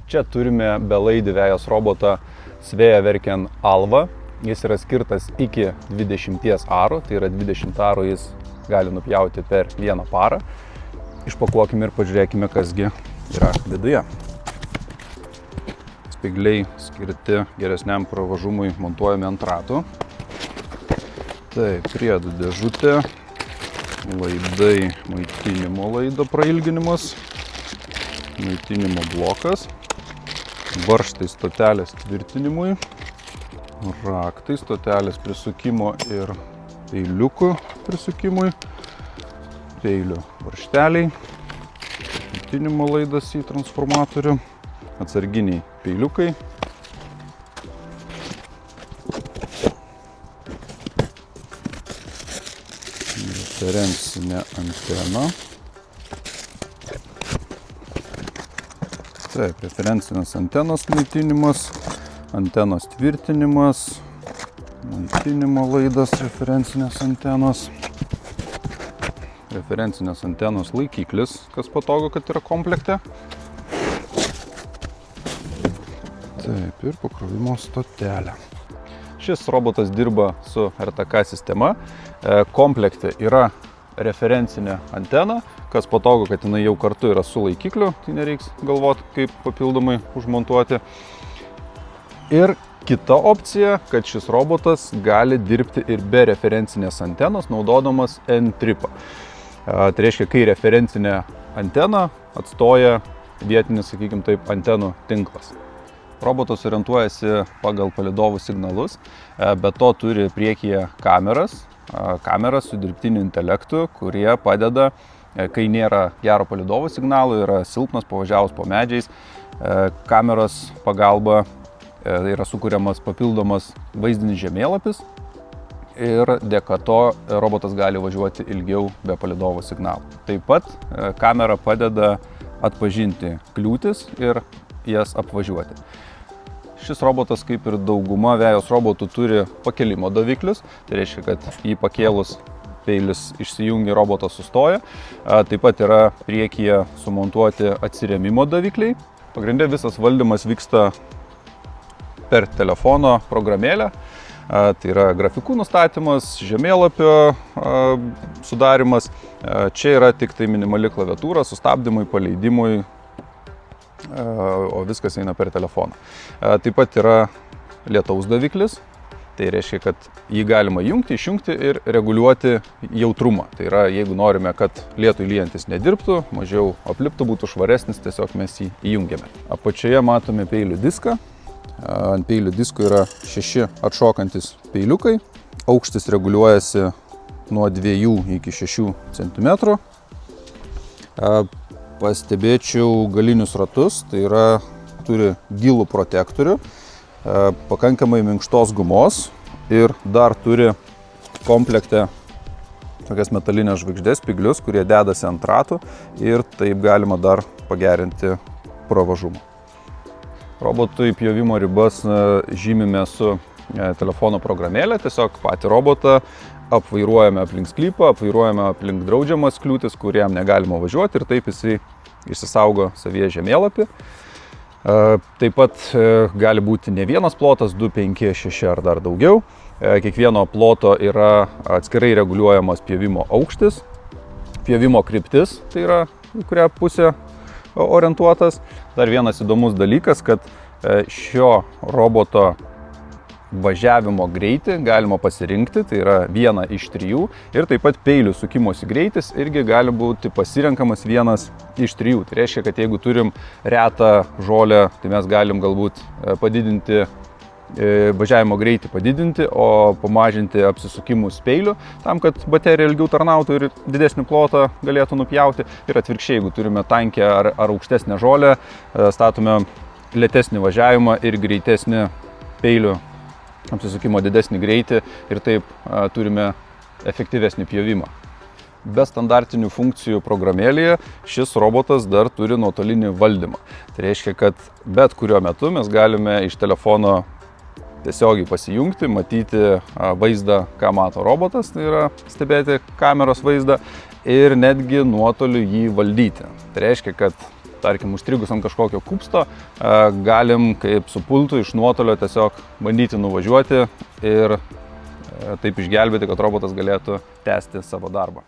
Čia turime belaidį vejos robotą Svea Verken Alva. Jis yra skirtas iki 20 arų, tai yra 20 arų jis gali nupjauti per vieną parą. Išpakuokime ir pažiūrėkime, kasgi yra viduje. Spygliai skirti geresniam pravažumui montuojami ant ratų. Tai priedų dėžutė, laidai, maitinimo laido prailginimas, maitinimo blokas, varžtai stotelės tvirtinimui, raktai stotelės prisukimo ir peiliukų prisukimui, peilių varžteliai, maitinimo laidas į transformatorių, atsarginiai peiliukai, referencinė antena. Taip, referencinės antenos maitinimas, antenos tvirtinimas, maitinimo laidas referencinės antenos, referencinės antenos laikiklis, kas patogu, kad yra komplekte. Taip, ir pakrovimo stotelė. Šis robotas dirba su RTK sistema. Komplekte yra referencinė antena, kas patogu, kad jinai jau kartu yra su laikikliu, tai nereiks galvoti, kaip papildomai užmontuoti. Ir kita opcija, kad šis robotas gali dirbti ir be referencinės antenos, naudodamas N-tripą. Tai reiškia, kai referencinė antena atstoja vietinis, sakykime taip, antenų tinklas. Robotas orientuojasi pagal palydovų signalus, be to turi priekyje kameras su dirbtiniu intelektu, kurie padeda, kai nėra gero palydovų signalo, yra silpnas pavažiavus po medžiais, kameros pagalba yra sukuriamas papildomas vaizdinis žemėlapis ir dėka to robotas gali važiuoti ilgiau be palydovo signalo. Taip pat kamera padeda atpažinti kliūtis ir jas apvažiuoti. Šis robotas, kaip ir dauguma vejos robotų, turi pakėlimo daviklius. Tai reiškia, kad jį pakėlus peilis išsijungia, robotas sustoja. Taip pat yra priekyje sumontuoti atsirėmimo davikliai. Pagrindė visas valdymas vyksta per telefono programėlę. Tai yra grafikų nustatymas, žemėlapio sudarimas. Čia yra tik tai minimali klaviatūra sustabdymui, paleidimui, o viskas eina per telefoną. Taip pat yra lietaus daviklis, tai reiškia, kad jį galima jungti, išjungti ir reguliuoti jautrumą. Tai yra, jeigu norime, kad lietui lyjantis nedirbtų, mažiau apliptų, būtų švaresnis, tiesiog mes jį įjungiame. Apačioje matome peilių diską. Ant peilių disko yra 6 atšokantis peiliukai. Aukštis reguliuojasi nuo 2 iki 6 cm. Pastebėčiau galinius ratus, tai yra turi gilų protektorių, pakankamai minkštos gumos ir dar turi komplekte tokias metalinės žvaigždės, spyglius, kurie dedasi ant ratų ir taip galima dar pagerinti pravažumą. Robotui pjovimo ribas žymime su telefono programėlė, tiesiog patį robotą apvairuojame aplink sklypą, apvairuojame aplink draudžiamas kliūtis, kuriam negalima važiuoti ir taip jisai išsisaugo savyje žemėlapį. Taip pat gali būti ne vienas plotas, 2, 5, 6 ar dar daugiau. Kiekvieno ploto yra atskirai reguliuojamas pjovimo aukštis, pjovimo kryptis, tai yra į kurią pusę orientuotas. Dar vienas įdomus dalykas, kad šio roboto važiavimo greitį galima pasirinkti, tai yra 1 iš 3 ir taip pat peilių sukimosi greitis irgi gali būti pasirenkamas 1 iš 3. Tai reiškia, kad jeigu turim retą žolę, tai mes galim galbūt padidinti važiavimo greitį padidinti, o pamažinti apsisukimus peilių, tam, kad baterija ilgiau tarnautų ir didesnį plotą galėtų nupjauti. Ir atvirkščiai, jeigu turime tankę ar aukštesnę žolę, statome lėtesnį važiavimą ir greitesnį peilių apsisukimo didesnį greitį ir taip turime efektyvesnį pjovimą. Be standartinių funkcijų programėlėje šis robotas dar turi nuotolinį valdymą. Tai reiškia, kad bet kuriuo metu mes galime iš telefono tiesiogiai pasijungti, matyti vaizdą, ką mato robotas, tai yra stebėti kameros vaizdą ir netgi nuotoliu jį valdyti. Tai reiškia, kad tarkim, užstrigus ant kažkokio kupsto, galim kaip su pultu iš nuotolio tiesiog bandyti nuvažiuoti ir taip išgelbėti, kad robotas galėtų tęsti savo darbą.